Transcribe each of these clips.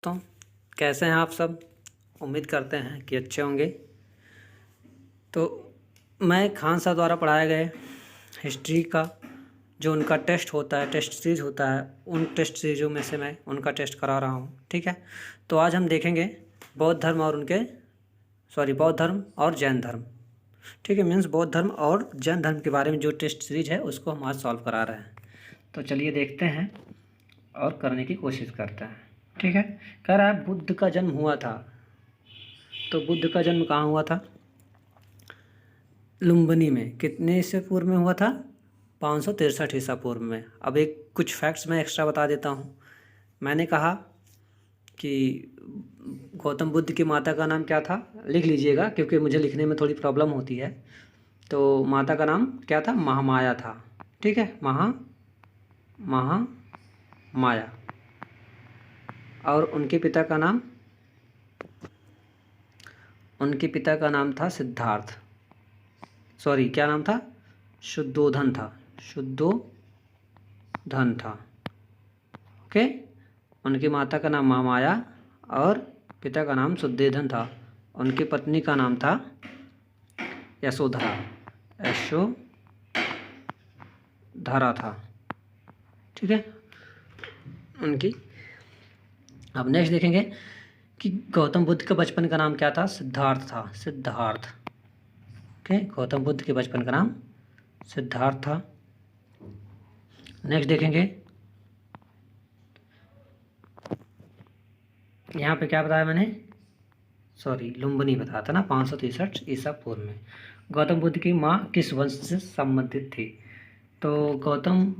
दोस्तों, कैसे हैं आप सब। उम्मीद करते हैं कि अच्छे होंगे। तो मैं खान साहब द्वारा पढ़ाए गए हिस्ट्री का जो उनका टेस्ट होता है, टेस्ट सीरीज़ होता है, उन टेस्ट सीरीज़ों में से मैं उनका टेस्ट करा रहा हूँ। ठीक है, तो आज हम देखेंगे बौद्ध धर्म और बौद्ध धर्म और जैन धर्म। ठीक है, मीन्स बौद्ध धर्म और जैन धर्म के बारे में जो टेस्ट सीरीज है उसको हम आज सॉल्व करा रहे हैं। तो चलिए देखते हैं और करने की कोशिश करते हैं। ठीक है, कह रहा है बुद्ध का जन्म हुआ था। तो बुद्ध का जन्म कहाँ हुआ था? लुम्बिनी में। कितने ईसा पूर्व में हुआ था? 563 ईसा पूर्व में। अब एक कुछ फैक्ट्स मैं एक्स्ट्रा बता देता हूँ। मैंने कहा कि गौतम बुद्ध की माता का नाम क्या था, लिख लीजिएगा क्योंकि मुझे लिखने में थोड़ी प्रॉब्लम होती है। तो माता का नाम क्या था? महामाया था। ठीक है, महामाया। और उनके पिता का नाम था सिद्धार्थ। क्या नाम था? शुद्धोधन था। ओके, उनकी माता का नाम महामाया और पिता का नाम शुद्धोधन था। उनकी पत्नी का नाम था यशोधरा था। ठीक है, उनकी। अब नेक्स्ट देखेंगे कि गौतम बुद्ध के बचपन का नाम क्या था? सिद्धार्थ था। ओके, गौतम बुद्ध के बचपन का नाम सिद्धार्थ था। नेक्स्ट देखेंगे, यहाँ पे क्या बताया मैंने? लुम्बिनी बताया था ना, 563 ईसा पूर्व में। गौतम बुद्ध की माँ किस वंश से संबंधित थी? तो गौतम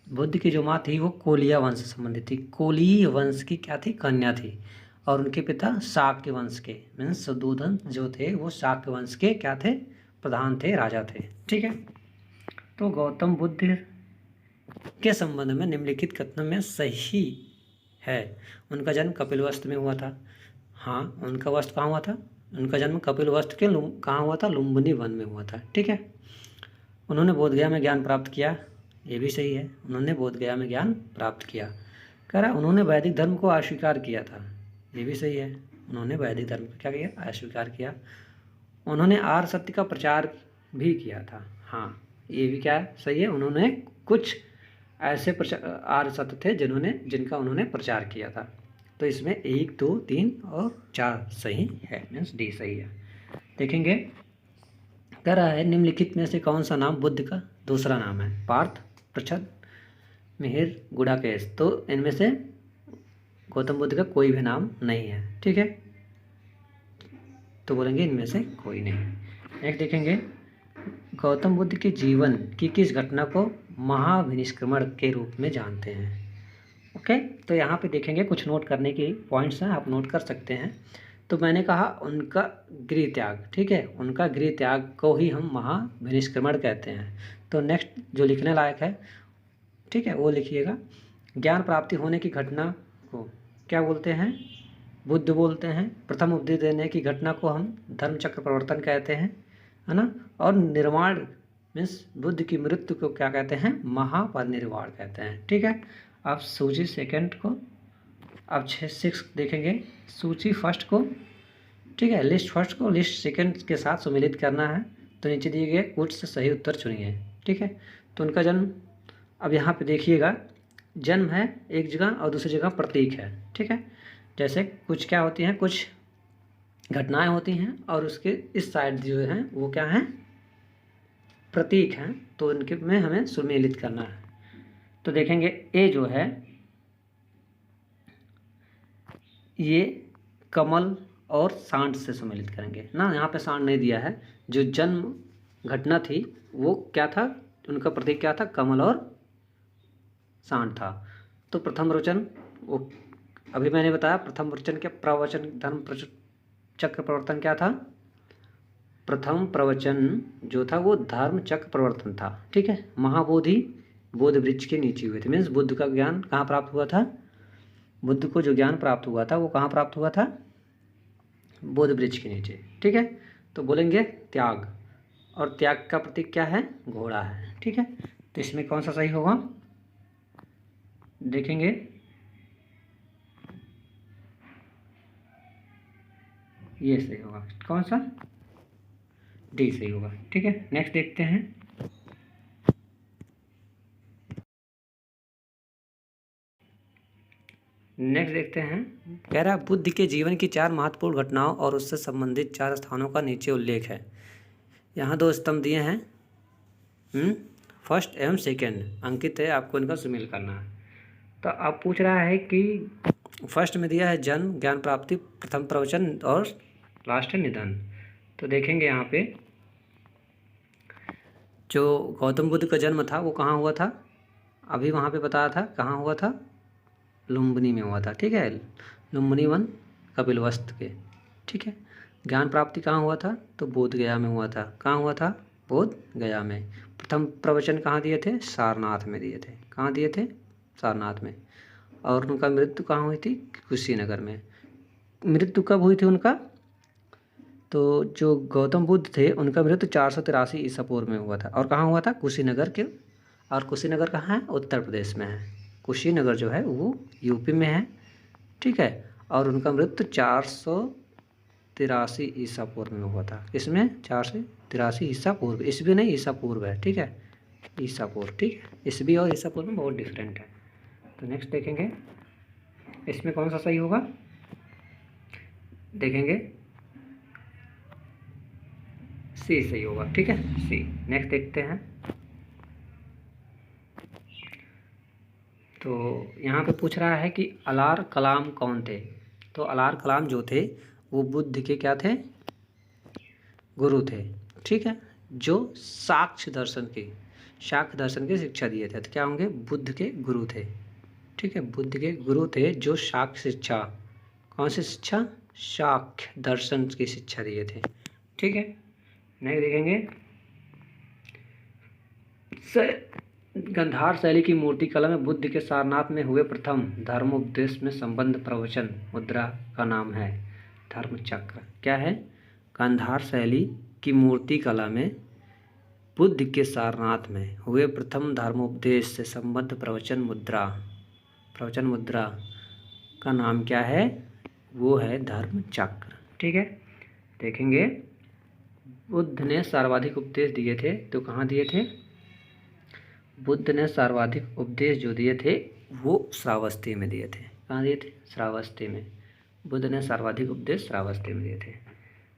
बुद्ध की जो माँ थी वो कोलिया वंश से संबंधित थी। कोली वंश की क्या थी? कन्या थी। और उनके पिता शाक्य वंश के, मीन्स शुद्धोधन जो थे वो शाक्य वंश के क्या थे? प्रधान थे, राजा थे। ठीक है, तो गौतम बुद्ध के संबंध में निम्नलिखित कथनों में सही है। उनका जन्म कपिलवस्तु में हुआ था। हाँ, उनका वस्तु कहाँ हुआ था? उनका जन्म कपिलवस्तु के कहाँ हुआ था? लुम्बिनी वन में हुआ था। ठीक है, उन्होंने बोधगया में ज्ञान प्राप्त किया। ये भी सही है, उन्होंने बोधगया में ज्ञान प्राप्त किया। कह रहा उन्होंने वैदिक धर्म को अस्वीकार किया था। ये भी सही है, उन्होंने वैदिक धर्म को क्या किया? अस्वीकार किया। उन्होंने आर्य सत्य का प्रचार भी किया था। हाँ, ये भी क्या सही है, उन्होंने कुछ ऐसे आर्य सत्य थे जिनका उन्होंने प्रचार किया था। तो इसमें 1, 2, 3 और 4 सही है, मीन्स डी सही है। देखेंगे, कह रहा है निम्नलिखित में से कौन सा नाम बुद्ध का दूसरा नाम है? पार्थ, प्रच्छद, मिहिर, गुडाकेश। तो इनमें से गौतम बुद्ध का कोई भी नाम नहीं है। ठीक है, तो बोलेंगे इनमें से कोई नहीं। एक देखेंगे, गौतम बुद्ध के जीवन की किस घटना को महाविनिष्क्रमण के रूप में जानते हैं? ओके, तो यहाँ पे देखेंगे कुछ नोट करने की पॉइंट्स हैं, आप नोट कर सकते हैं। तो मैंने कहा उनका गृह त्याग। ठीक है, उनका गृह त्याग को ही हम महाविनिष्क्रमण कहते हैं। तो नेक्स्ट जो लिखने लायक है, ठीक है, वो लिखिएगा। ज्ञान प्राप्ति होने की घटना को क्या बोलते हैं? बुद्ध बोलते हैं। प्रथम उपदेश देने की घटना को हम धर्मचक्र प्रवर्तन कहते हैं, है ना। और निर्वाण मीन्स बुद्ध की मृत्यु को क्या कहते हैं? महापरिनिर्वाण कहते हैं। ठीक है, आप सूची सेकंड को, अब 6 देखेंगे सूची फर्स्ट को। ठीक है, लिस्ट फर्स्ट को लिस्ट सेकंड के साथ सम्मिलित करना है। तो नीचे दिए गए कुछ से सही उत्तर चुनिए। ठीक है, तो उनका जन्म, अब यहाँ पे देखिएगा, जन्म है एक जगह और दूसरी जगह प्रतीक है। ठीक है, जैसे कुछ क्या होती हैं, कुछ घटनाएं होती हैं और उसके इस साइड जो हैं वो क्या हैं? प्रतीक हैं। तो इनके में हमें सम्मिलित करना है। तो देखेंगे ए जो है ये कमल और सांड से सम्मिलित करेंगे ना। यहाँ पे सांड नहीं दिया है। जो जन्म घटना थी वो क्या था? उनका प्रतीक क्या था? कमल और सांड था। तो प्रथम वचन, वो अभी मैंने बताया प्रथम वचन क्या? प्रवचन धर्म चक्र प्रवर्तन क्या था? प्रथम प्रवचन जो था वो धर्म चक्र प्रवर्तन था। ठीक है, महाबोधि बोध वृक्ष के नीचे हुए थे। मीन्स बुद्ध का ज्ञान कहाँ प्राप्त हुआ था? बुद्ध को जो ज्ञान प्राप्त हुआ था वो कहाँ प्राप्त हुआ था? बोध वृक्ष के नीचे। ठीक है, तो बोलेंगे त्याग, और त्याग का प्रतीक क्या है? घोड़ा है। ठीक है, तो इसमें कौन सा सही होगा? देखेंगे, ये सही होगा। कौन सा? डी सही होगा। ठीक है, नेक्स्ट देखते हैं। नेक्स्ट देखते हैं, कह रहा है बुद्ध के जीवन की 4 महत्वपूर्ण घटनाओं और उससे संबंधित 4 स्थानों का नीचे उल्लेख है। यहाँ 2 स्तंभ दिए हैं, फर्स्ट एवं सेकंड अंकित है, आपको इनका सुमेल करना है। तो अब पूछ रहा है कि फर्स्ट में दिया है जन्म, ज्ञान प्राप्ति, प्रथम प्रवचन और लास्ट है निधन। तो देखेंगे यहाँ पे जो गौतम बुद्ध का जन्म था वो कहाँ हुआ था, अभी वहाँ पे बताया था कहाँ हुआ था, लुम्बिनी में हुआ था। ठीक है, लुम्बिनी वन कपिलवस्तु के। ठीक है, ज्ञान प्राप्ति कहाँ हुआ था, तो बोध गया में हुआ था। कहाँ हुआ था, बोध गया में। प्रथम प्रवचन कहाँ दिए थे, सारनाथ में दिए थे। कहाँ दिए थे, सारनाथ में। और उनका मृत्यु कहाँ हुई थी, कुशीनगर में। मृत्यु कब हुई थी उनका, तो जो गौतम बुद्ध थे उनका मृत्यु 483 ईसा पूर्व में हुआ था। और कहाँ हुआ था, कुशीनगर के। और कुशीनगर कहाँ है, उत्तर प्रदेश में है। कुशीनगर जो है वो यूपी में है। ठीक है, और उनका मृत्यु 483 ईसा पूर्व में हुआ था। इसमें 483 ईसा पूर्व, ईस्वी नहीं ईसा पूर्व है। ठीक है, ईसा पूर्व। ठीक है, ईस्वी और ईसा पूर्व में बहुत डिफरेंट है। तो नेक्स्ट देखेंगे इसमें कौन सा सही होगा, देखेंगे सी सही होगा। ठीक है, सी। नेक्स्ट देखते हैं, तो यहाँ पे पूछ रहा है कि अलार कलाम कौन थे। तो अलार कलाम जो थे वो बुद्ध के क्या थे, गुरु थे। ठीक है, जो साक्ष्य दर्शन की शिक्षा दिए थे। तो क्या होंगे, बुद्ध के गुरु थे। ठीक है, बुद्ध के गुरु थे जो साक्ष्य शिक्षा, कौन सी शिक्षा, साक्ष्य दर्शन की शिक्षा दिए थे। ठीक है, नेक्स्ट देखेंगे गंधार शैली की मूर्ति कला में बुद्ध के सारनाथ में हुए प्रथम धर्मोपदेश में संबंध प्रवचन मुद्रा का नाम है धर्म चक्र। क्या है, गंधार शैली की मूर्ति कला में बुद्ध के सारनाथ में हुए प्रथम धर्मोपदेश से संबद्ध प्रवचन मुद्रा का नाम क्या है, वो है धर्म चक्र। ठीक है, देखेंगे बुद्ध ने सर्वाधिक उपदेश दिए थे। तो कहाँ दिए थे, बुद्ध ने सर्वाधिक उपदेश जो दिए थे वो श्रावस्ती में दिए थे। कहाँ दिए थे, श्रावस्ती में। बुद्ध ने सर्वाधिक उपदेश श्रावस्ती में दिए थे।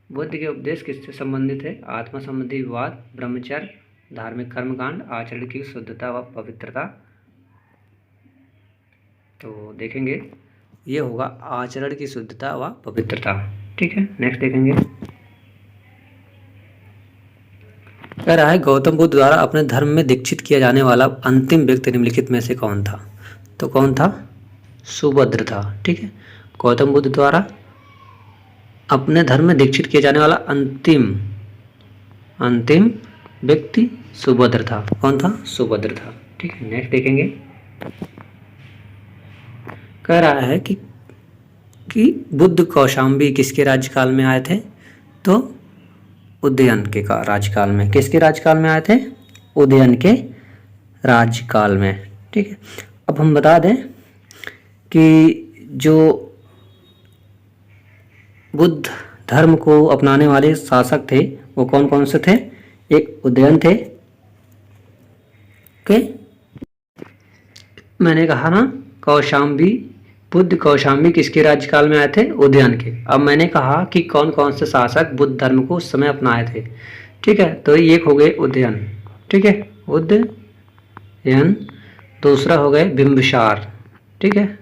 बुद्ध के उपदेश किससे संबंधित है, आत्मा संबंधी विवाद, ब्रह्मचर्य, धार्मिक कर्मकांड, आचरण की शुद्धता व पवित्रता। तो देखेंगे ये होगा आचरण की शुद्धता व पवित्रता। ठीक है, नेक्स्ट देखेंगे, कह रहा है गौतम बुद्ध द्वारा अपने धर्म में दीक्षित किया जाने वाला अंतिम व्यक्ति निम्नलिखित में से कौन था। तो कौन था, सुभद्र था। ठीक है, गौतम बुद्ध द्वारा अपने धर्म में दीक्षित किया जाने वाला अंतिम व्यक्ति सुभद्र था। कौन था, सुभद्र था। ठीक है, नेक्स्ट देखेंगे, कह रहा है कि बुद्ध कौशाम्बी किसके राज्यकाल में आए थे। तो उदयन के राज्यकाल में। किसके राज्यकाल में आए थे, उदयन के राज्यकाल में। ठीक है, अब हम बता दें कि जो बुद्ध धर्म को अपनाने वाले शासक थे वो कौन कौन से थे। एक उदयन थे, ओके, मैंने कहा ना कौशाम्बी, बुद्ध कौशाम्बी किसके राज्यकाल में आए थे, उदयन के। अब मैंने कहा कि कौन कौन से शासक बुद्ध धर्म को उस समय अपनाए थे। ठीक है, तो एक हो गए उदयन। ठीक है, उदयन। दूसरा हो गए बिंबिसार। ठीक है,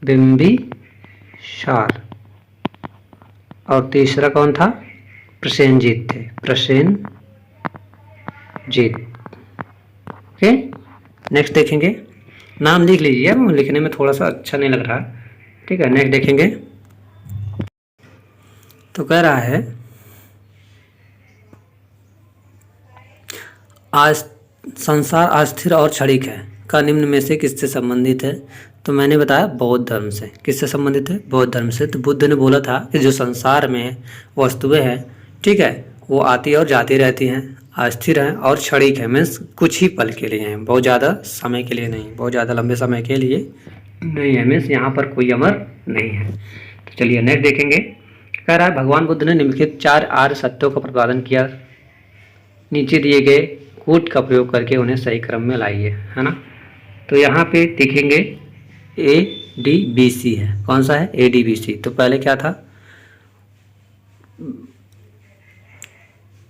बिंबिसार। और तीसरा कौन था, प्रसेनजीत थे, प्रसेनजीत। ओके, नेक्स्ट देखेंगे, नाम लिख लीजिए, अब लिखने में थोड़ा सा अच्छा नहीं लग रहा। ठीक है, नेक्स्ट देखेंगे, तो कह रहा है आज संसार अस्थिर और क्षणिक है का निम्न में से किससे संबंधित है। तो मैंने बताया बौद्ध धर्म से। किससे संबंधित है, बौद्ध धर्म से। तो बुद्ध ने बोला था कि जो संसार में वस्तुएं हैं, ठीक है, वो आती और जाती रहती हैं, अस्थिर हैं और क्षणिक है, मीन्स कुछ ही पल के लिए हैं, बहुत ज़्यादा समय के लिए नहीं, बहुत ज़्यादा लंबे समय के लिए नहीं है, मीन्स यहाँ पर कोई अमर नहीं है। तो चलिए नेक्स्ट देखेंगे, कह रहा है भगवान बुद्ध ने निम्नलिखित 4 आर्य सत्यों का प्रतिपादन किया, नीचे दिए गए कूट का प्रयोग करके उन्हें सही क्रम में लाइए, है ना। तो यहाँ पे देखेंगे ADBC है, कौन सा है ADBC। तो पहले क्या था,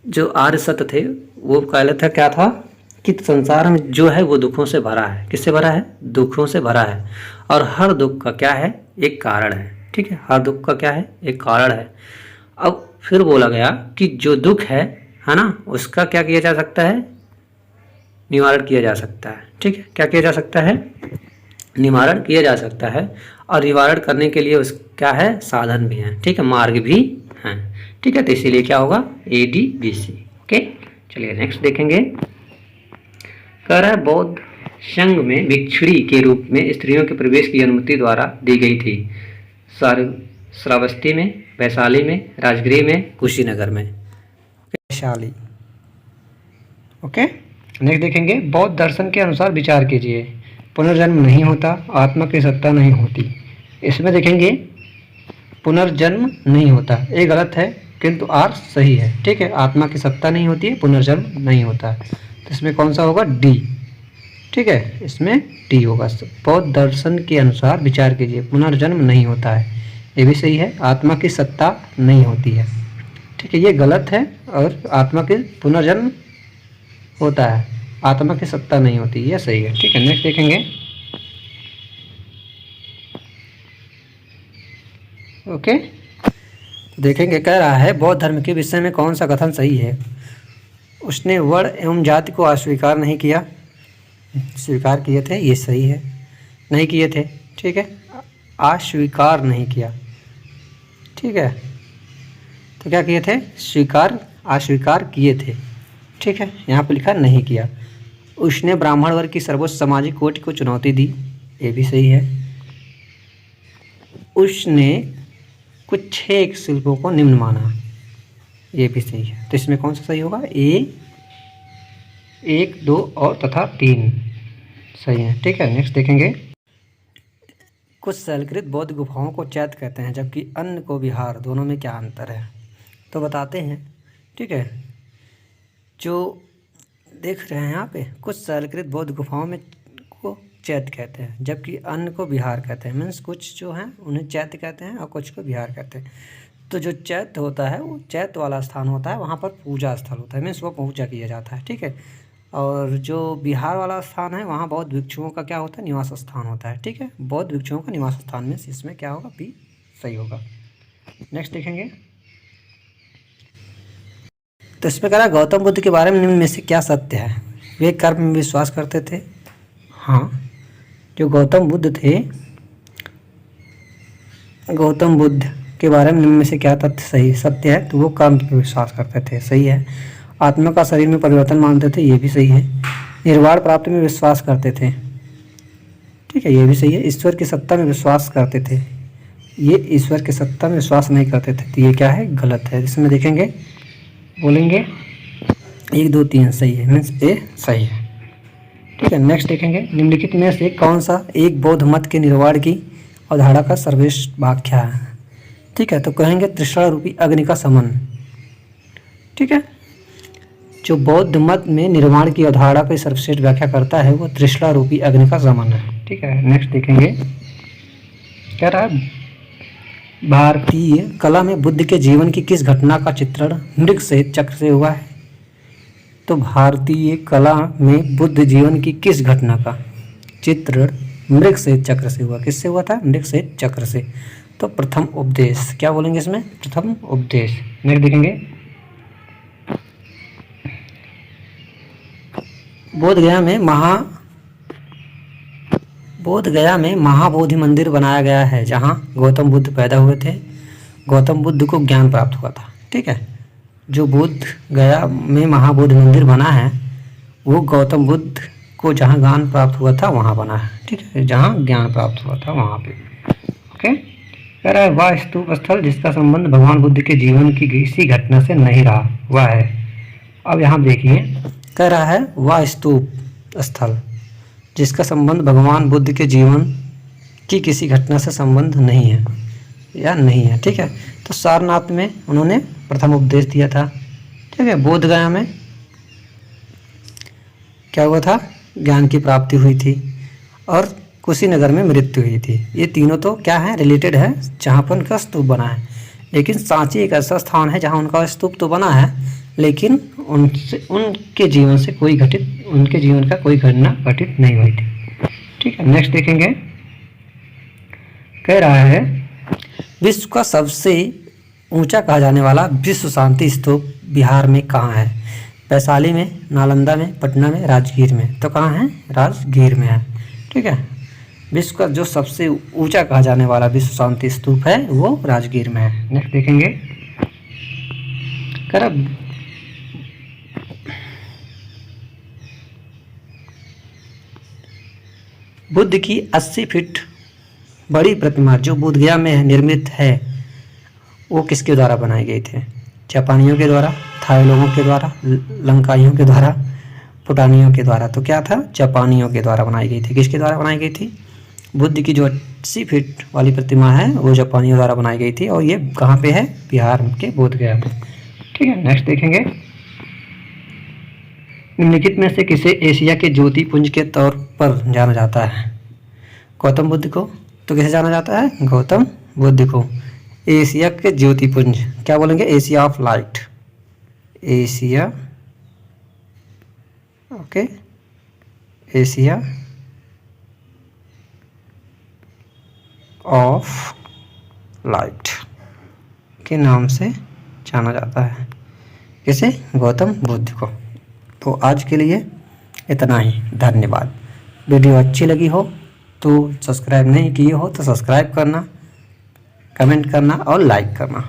जो आर्य सत्य थे वो पहले था क्या था कि संसार में जो है वो दुखों से भरा है। किससे भरा है, दुखों से भरा है, और हर दुख का क्या है, एक कारण है, ठीक है, हर दुख का क्या है, एक कारण है। अब फिर बोला गया कि जो दुख है ना, उसका क्या किया जा सकता है, निवारण किया जा सकता है, ठीक है, क्या किया जा सकता है, निवारण किया जा सकता है, और निवारण करने के लिए उस क्या है, साधन भी हैं, ठीक है, मार्ग भी हैं, ठीक है। तो इसीलिए क्या होगा, ADBC। ओके, चलिए नेक्स्ट देखेंगे। कह रहा है बौद्ध संघ में भिक्षुणी के रूप में स्त्रियों के प्रवेश की अनुमति द्वारा दी गई थी, श्रावस्ती में, वैशाली में, राजगृह में, कुशीनगर में। वैशाली। ओके, नेक्स्ट देखेंगे। बौद्ध दर्शन के अनुसार विचार कीजिए। पुनर्जन्म नहीं होता, आत्मा की सत्ता नहीं होती। इसमें देखेंगे पुनर्जन्म नहीं होता, ये गलत है, किंतु आर सही है, ठीक है। आत्मा की सत्ता नहीं होती है, पुनर्जन्म नहीं होता है, तो इसमें कौन सा होगा, D, ठीक है, इसमें D होगा। बौद्ध दर्शन के अनुसार विचार कीजिए, पुनर्जन्म नहीं होता है, ये भी सही है। आत्मा की सत्ता नहीं होती है, ठीक है, ये गलत है। और आत्मा के पुनर्जन्म होता है, आत्मा की सत्ता नहीं होती, ये सही है, ठीक है। नेक्स्ट देखेंगे। ओके, तो देखेंगे, कह रहा है बौद्ध धर्म के विषय में कौन सा कथन सही है। उसने वर्ण एवं जाति को अस्वीकार नहीं किया, स्वीकार किए थे, ये सही है, नहीं किए थे, ठीक है, अस्वीकार नहीं किया, ठीक है। तो क्या किए थे, स्वीकार, अस्वीकार किए थे, ठीक है, यहाँ पे लिखा नहीं किया। उसने ब्राह्मण वर्ग की सर्वोच्च सामाजिक कोटि को चुनौती दी, ये भी सही है। उसने कुछ 6 शिल्पों को निम्न माना, ये भी सही है। तो इसमें कौन सा सही होगा, A, 1, 2 और तथा 3 सही है, ठीक है। नेक्स्ट देखेंगे। कुछ शैलकृत बौद्ध गुफाओं को चैत्य कहते हैं, जबकि अन्य को विहार, दोनों में क्या अंतर है, तो बताते हैं, ठीक है। जो देख रहे हैं यहाँ पे, कुछ शैलकृत बौद्ध गुफाओं में को चैत्य कहते हैं, जबकि अन्य को विहार कहते हैं। मीन्स कुछ जो हैं उन्हें चैत्य कहते हैं और कुछ को विहार कहते हैं। तो जो चैत्य होता है वो चैत्य वाला स्थान होता है, वहाँ पर पूजा स्थल होता है, मीन्स वो पूजा किया जाता है, ठीक है। और जो विहार वाला स्थान है वहाँ बौद्ध भिक्षुओं का क्या होता है, निवास स्थान होता है, ठीक है। बौद्ध भिक्षुओं का निवास स्थान में इसमें क्या होगा, B सही होगा। नेक्स्ट देखेंगे। तो इसमें कह रहा है गौतम बुद्ध के बारे में निम्न में से क्या सत्य है। वे कर्म में विश्वास करते थे। हाँ, जो गौतम बुद्ध थे, गौतम बुद्ध के बारे में निम्न में से क्या तथ्य सही सत्य है, तो वो कर्म पर विश्वास करते थे, सही है। आत्मा का शरीर में परिवर्तन मानते थे, ये भी सही है। निर्वाण प्राप्ति में विश्वास करते थे, ठीक है, ये भी सही है। ईश्वर की सत्ता में विश्वास करते थे, ये ईश्वर की सत्ता में विश्वास नहीं करते थे, तो ये क्या है, गलत है। इसमें देखेंगे, बोलेंगे 1, 2, 3 सही है, मीन्स A सही है, ठीक है। नेक्स्ट देखेंगे। निम्नलिखित में से कौन सा एक बौद्ध मत के निर्वाण की अवधारणा का सर्वश्रेष्ठ व्याख्या है, ठीक है। तो कहेंगे तृष्णा रूपी अग्नि का समन, ठीक है। जो बौद्ध मत में निर्वाण की अवधारणा की सर्वश्रेष्ठ व्याख्या करता है वो तृष्णा रूपी अग्नि का समन है, ठीक है। नेक्स्ट देखेंगे। क्या रहा, भारतीय कला में बुद्ध के जीवन की किस घटना का चित्रण मृग सहित चक्र से हुआ है। तो भारतीय कला में बुद्ध जीवन की किस घटना का चित्रण मृग सहित चक्र से हुआ, किससे हुआ था, मृग सहित चक्र से। तो प्रथम उपदेश, क्या बोलेंगे इसमें, प्रथम उपदेश। नेक्स्ट देखेंगे। बोध गया में महाबोधि मंदिर बनाया गया है, जहाँ गौतम बुद्ध पैदा हुए थे, गौतम बुद्ध को ज्ञान प्राप्त हुआ था, ठीक है। जो बोध गया में महाबोधि मंदिर बना है वो गौतम बुद्ध को जहाँ ज्ञान प्राप्त हुआ था वहाँ बना है, ठीक है, जहाँ ज्ञान प्राप्त हुआ था वहाँ पे। ओके, कह रहा है वह स्तूप स्थल जिसका संबंध भगवान बुद्ध के जीवन की किसी घटना से नहीं रहा वह है। अब यहाँ देखिए, कह रहा है वह स्तूप स्थल जिसका संबंध भगवान बुद्ध के जीवन की किसी घटना से संबंध नहीं है या नहीं है, ठीक है। तो सारनाथ में उन्होंने प्रथम उपदेश दिया था। ठीक है, बोधगया में क्या हुआ था, ज्ञान की प्राप्ति हुई थी, और कुशीनगर में मृत्यु हुई थी। ये तीनों तो क्या है, रिलेटेड है, जहाँ पर उनका स्तूप बना है। लेकिन सांची एक ऐसा स्थान है जहाँ उनका स्तूप तो बना है, लेकिन उनके जीवन का कोई घटना घटित नहीं हुई थी। ठीक है, नेक्स्ट देखेंगे। कह रहा है विश्व का सबसे ऊंचा कहा जाने वाला विश्व शांति स्तूप बिहार में कहाँ है? वैशाली में, नालंदा में, पटना में, राजगीर में। तो कहाँ है? राजगीर में है। ठीक है, विश्व का जो सबसे ऊंचा कहा जाने वाला विश्व शांति स्तूप है वो राजगीर में है। नेक्स्ट देखेंगे। कर बुद्ध की 80 फीट बड़ी प्रतिमा जो बोधगया में निर्मित है वो किसके द्वारा बनाई गई थी? जापानियों के द्वारा, थाई लोगों के द्वारा, लंकाइयों के द्वारा, भूटानियों के द्वारा। तो क्या था? जापानियों के द्वारा बनाई गई थी। किसके द्वारा बनाई गई थी? बुद्ध की जो 80 फीट वाली प्रतिमा है वो जापानियों द्वारा बनाई गई थी, और ये कहाँ पे है? बिहार के बोधगया में। ठीक है, नेक्स्ट देखेंगे। निम्नलिखित में से किसे एशिया के ज्योतिपुंज के तौर पर जाना जाता है? गौतम बुद्ध को। तो किसे जाना जाता है? गौतम बुद्ध को। एशिया के ज्योतिपुंज क्या बोलेंगे? Asia of light. Asia, okay, Asia of light के नाम से जाना जाता है। किसे? गौतम बुद्ध को। तो आज के लिए इतना ही, धन्यवाद। वीडियो अच्छी लगी हो तो सब्सक्राइब नहीं किए हो तो सब्सक्राइब करना, कमेंट करना और लाइक करना।